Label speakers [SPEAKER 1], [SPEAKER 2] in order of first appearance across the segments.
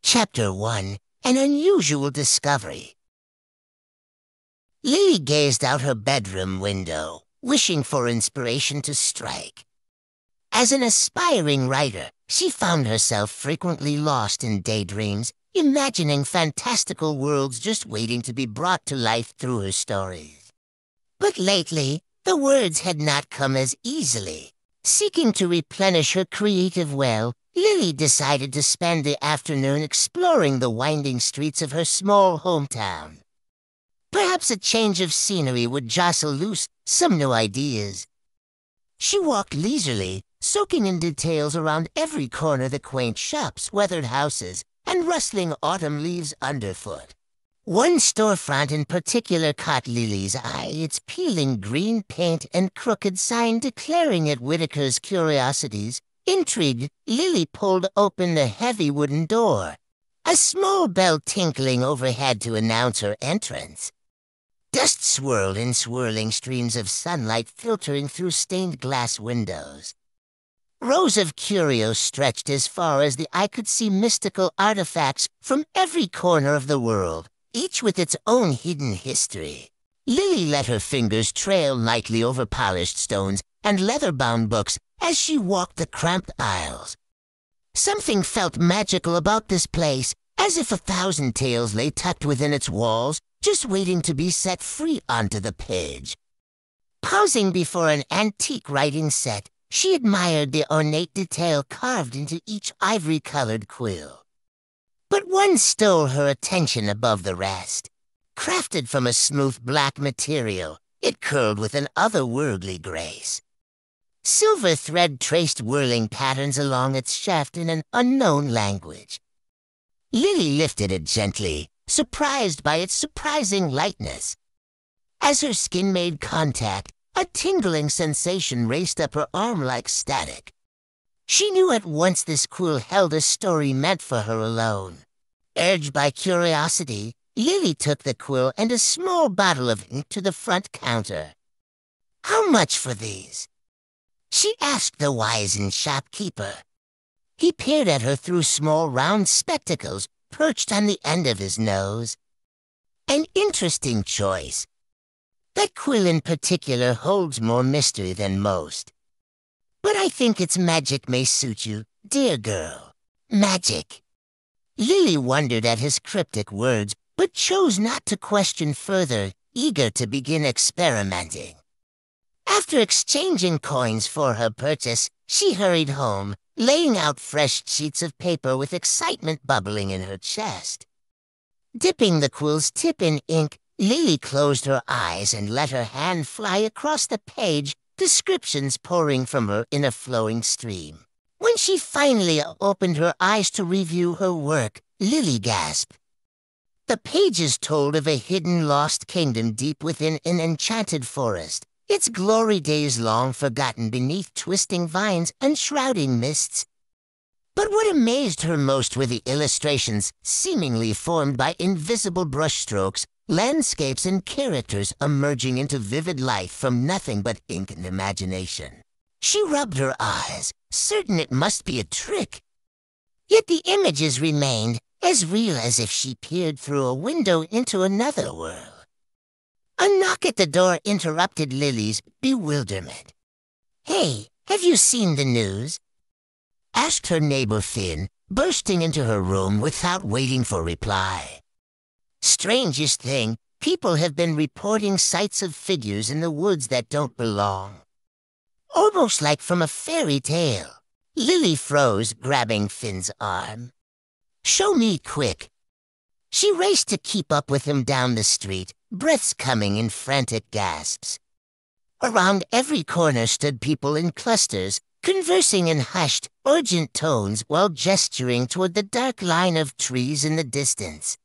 [SPEAKER 1] Chapter 1. An Unusual Discovery. Lily gazed out her bedroom window, wishing for inspiration to strike. As an aspiring writer, she found herself frequently lost in daydreams, imagining fantastical worlds just waiting to be brought to life through her stories. But lately, the words had not come as easily. Seeking to replenish her creative well, Lily decided to spend the afternoon exploring the winding streets of her small hometown. Perhaps a change of scenery would jostle loose some new ideas. She walked leisurely, soaking in details around every corner, the quaint shops, weathered houses, and rustling autumn leaves underfoot. One storefront in particular caught Lily's eye, its peeling green paint and crooked sign declaring it Whitaker's Curiosities. Intrigued, Lily pulled open the heavy wooden door, a small bell tinkling overhead to announce her entrance. Dust swirled in swirling streams of sunlight filtering through stained glass windows. Rows of curios stretched as far as the eye could see, mystical artifacts from every corner of the world, each with its own hidden history. Lily let her fingers trail lightly over polished stones and leather-bound books as she walked the cramped aisles. Something felt magical about this place, as if 1,000 tales lay tucked within its walls, just waiting to be set free onto the page. Pausing before an antique writing set, she admired the ornate detail carved into each ivory-colored quill. But one stole her attention above the rest. Crafted from a smooth black material, it curled with an otherworldly grace. Silver thread traced whirling patterns along its shaft in an unknown language. Lily lifted it gently, surprised by its surprising lightness. As her skin made contact, a tingling sensation raced up her arm like static. She knew at once this quill held a story meant for her alone. Urged by curiosity, Lily took the quill and a small bottle of ink to the front counter. "How much for these?" she asked the wizened shopkeeper. He peered at her through small round spectacles perched on the end of his nose. "An interesting choice. That quill in particular holds more mystery than most. But I think its magic may suit you, dear girl." Magic. Lily wondered at his cryptic words, but chose not to question further, eager to begin experimenting. After exchanging coins for her purchase, she hurried home, laying out fresh sheets of paper with excitement bubbling in her chest. Dipping the quill's tip in ink, Lily closed her eyes and let her hand fly across the page, descriptions pouring from her in a flowing stream. When she finally opened her eyes to review her work, Lily gasped. The pages told of a hidden lost kingdom deep within an enchanted forest, its glory days long forgotten beneath twisting vines and shrouding mists. But what amazed her most were the illustrations, seemingly formed by invisible brushstrokes, landscapes and characters emerging into vivid life from nothing but ink and imagination. She rubbed her eyes, certain it must be a trick. Yet the images remained as real as if she peered through a window into another world. A knock at the door interrupted Lily's bewilderment. "Hey, have you seen the news?" asked her neighbor Finn, bursting into her room without waiting for reply. "Strangest thing, people have been reporting sights of figures in the woods that don't belong. Almost like from a fairy tale." Lily froze, grabbing Finn's arm. "Show me quick." She raced to keep up with him down the street, breaths coming in frantic gasps. Around every corner stood people in clusters, conversing in hushed, urgent tones while gesturing toward the dark line of trees in the distance.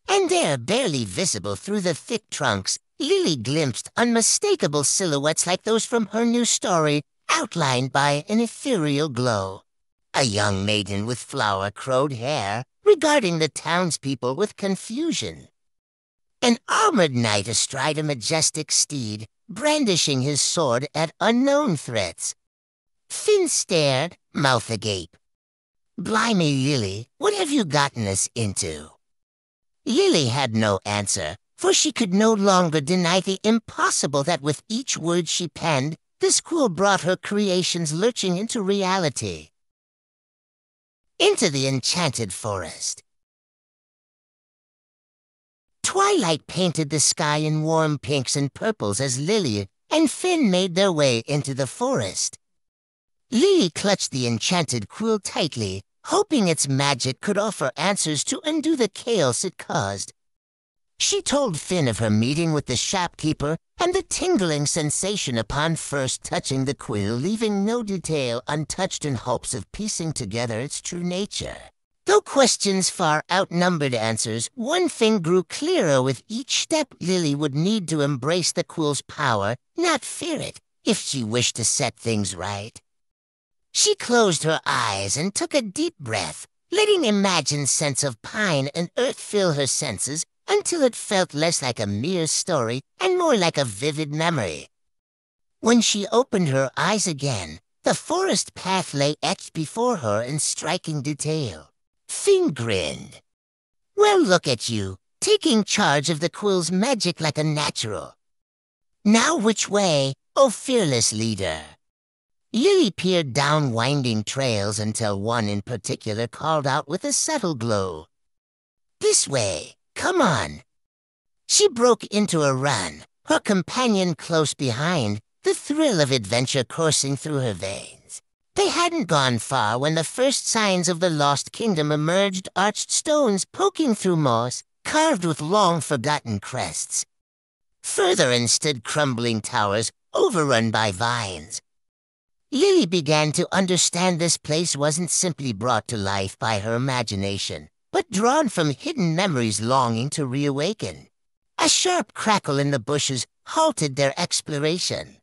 [SPEAKER 1] And there, barely visible through the thick trunks, Lily glimpsed unmistakable silhouettes like those from her new story, outlined by an ethereal glow. A young maiden with flower-crowed hair, regarding the townspeople with confusion. An armored knight astride a majestic steed, brandishing his sword at unknown threats. Finn stared, mouth agape. Blimey, Lily, what have you gotten us into? Lily had no answer, for she could no longer deny the impossible that with each word she penned, the squirrel brought her creations lurching into reality. Into the enchanted forest. Twilight painted the sky in warm pinks and purples as Lily and Finn made their way into the forest. Lily clutched the enchanted quill tightly, hoping its magic could offer answers to undo the chaos it caused. She told Finn of her meeting with the shopkeeper and the tingling sensation upon first touching the quill, leaving no detail untouched in hopes of piecing together its true nature. Though questions far outnumbered answers, one thing grew clearer with each step. Lily would need to embrace the quill's power, not fear it, if she wished to set things right. She closed her eyes and took a deep breath, letting imagined sense of pine and earth fill her senses until it felt less like a mere story and more like a vivid memory. When she opened her eyes again, the forest path lay etched before her in striking detail. Finn grinned. "Well, look at you, taking charge of the quill's magic like a natural. Now which way, oh fearless leader?" Lily peered down winding trails until one in particular called out with a subtle glow. "This way, come on." She broke into a run, her companion close behind, the thrill of adventure coursing through her veins. They hadn't gone far when the first signs of the lost kingdom emerged, arched stones poking through moss, carved with long-forgotten crests. Further in stood crumbling towers, overrun by vines. Lily began to understand this place wasn't simply brought to life by her imagination, but drawn from hidden memories longing to reawaken. A sharp crackle in the bushes halted their exploration.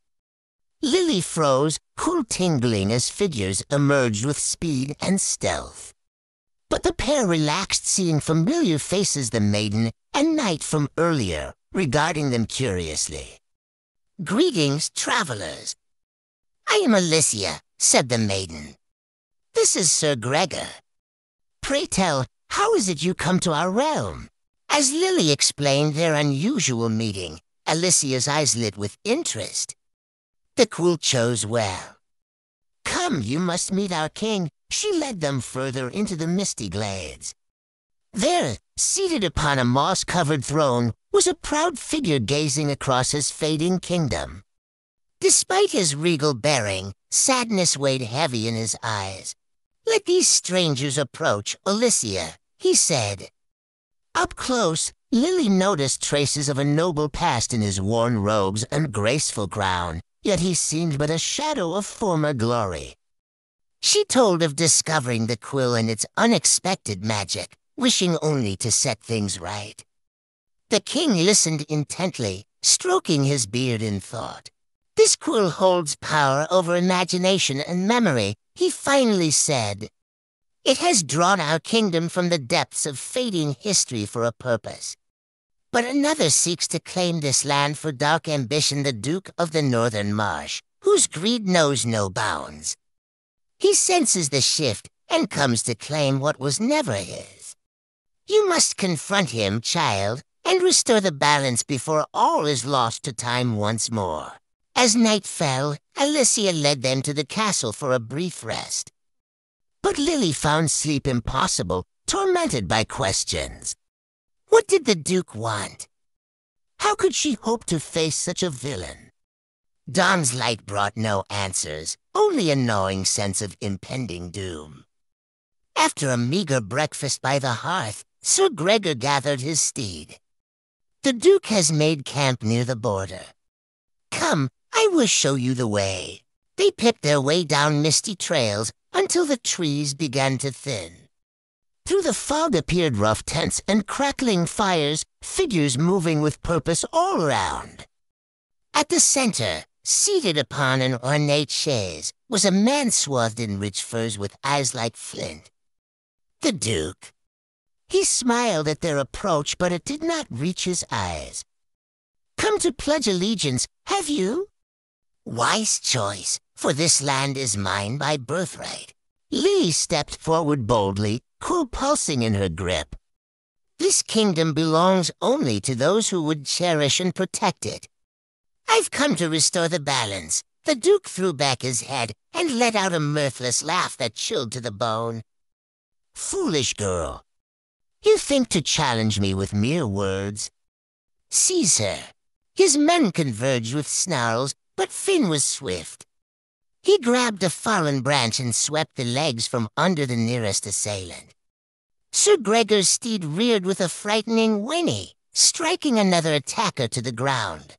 [SPEAKER 1] Lily froze, cool tingling as figures emerged with speed and stealth. But the pair relaxed, seeing familiar faces, the maiden and knight from earlier, regarding them curiously. "Greetings, travelers." "I am Alicia," said the maiden. "This is Sir Gregor. Pray tell, how is it you come to our realm?" As Lily explained their unusual meeting, Alicia's eyes lit with interest. The quill chose well. "Come, you must meet our king." She led them further into the misty glades. There, seated upon a moss-covered throne, was a proud figure gazing across his fading kingdom. Despite his regal bearing, sadness weighed heavy in his eyes. "Let these strangers approach, Alicia," he said. Up close, Lily noticed traces of a noble past in his worn robes and graceful crown, yet he seemed but a shadow of former glory. She told of discovering the quill and its unexpected magic, wishing only to set things right. The king listened intently, stroking his beard in thought. "This quill holds power over imagination and memory," he finally said. "It has drawn our kingdom from the depths of fading history for a purpose. But another seeks to claim this land for dark ambition, the Duke of the Northern Marsh, whose greed knows no bounds. He senses the shift and comes to claim what was never his. You must confront him, child, and restore the balance before all is lost to time once more." As night fell, Alicia led them to the castle for a brief rest. But Lily found sleep impossible, tormented by questions. What did the Duke want? How could she hope to face such a villain? Dawn's light brought no answers, only a gnawing sense of impending doom. After a meager breakfast by the hearth, Sir Gregor gathered his steed. "The Duke has made camp near the border. Come, I will show you the way." They picked their way down misty trails until the trees began to thin. Through the fog appeared rough tents and crackling fires, figures moving with purpose all around. At the center, seated upon an ornate chaise, was a man swathed in rich furs with eyes like flint. The Duke. He smiled at their approach, but it did not reach his eyes. "Come to pledge allegiance, have you?" "Wise choice, for this land is mine by birthright. Lily stepped forward boldly, quill pulsing in her grip. This kingdom belongs only to those who would cherish and protect it. I've come to restore the balance. The Duke threw back his head and let out a mirthless laugh that chilled to the bone. Foolish girl. You think to challenge me with mere words? Seize her. His men converged with snarls, but Finn was swift. He grabbed a fallen branch and swept the legs from under the nearest assailant. Sir Gregor's steed reared with a frightening whinny, striking another attacker to the ground.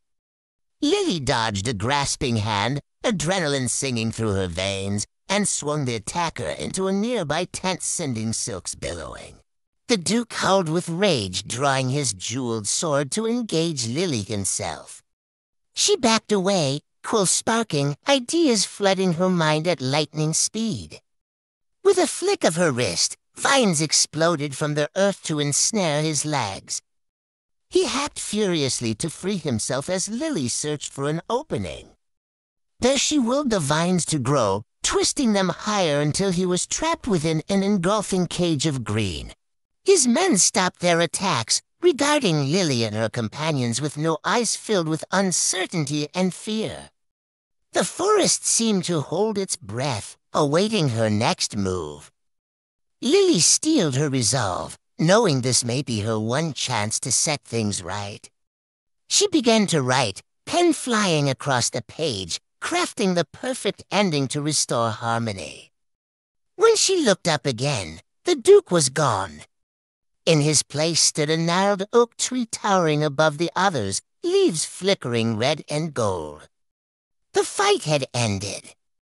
[SPEAKER 1] Lily dodged a grasping hand, adrenaline singing through her veins, and swung the attacker into a nearby tent, sending silks billowing. The Duke howled with rage, drawing his jeweled sword to engage Lily himself. She backed away, quill sparking, ideas flooding her mind at lightning speed. With a flick of her wrist, vines exploded from the earth to ensnare his legs. He hacked furiously to free himself as Lily searched for an opening. There she willed the vines to grow, twisting them higher until he was trapped within an engulfing cage of green. His men stopped their attacks, regarding Lily and her companions with no eyes filled with uncertainty and fear. The forest seemed to hold its breath, awaiting her next move. Lily steeled her resolve, knowing this may be her one chance to set things right. She began to write, pen flying across the page, crafting the perfect ending to restore harmony. When she looked up again, the Duke was gone. In his place stood a gnarled oak tree towering above the others, leaves flickering red and gold. The fight had ended.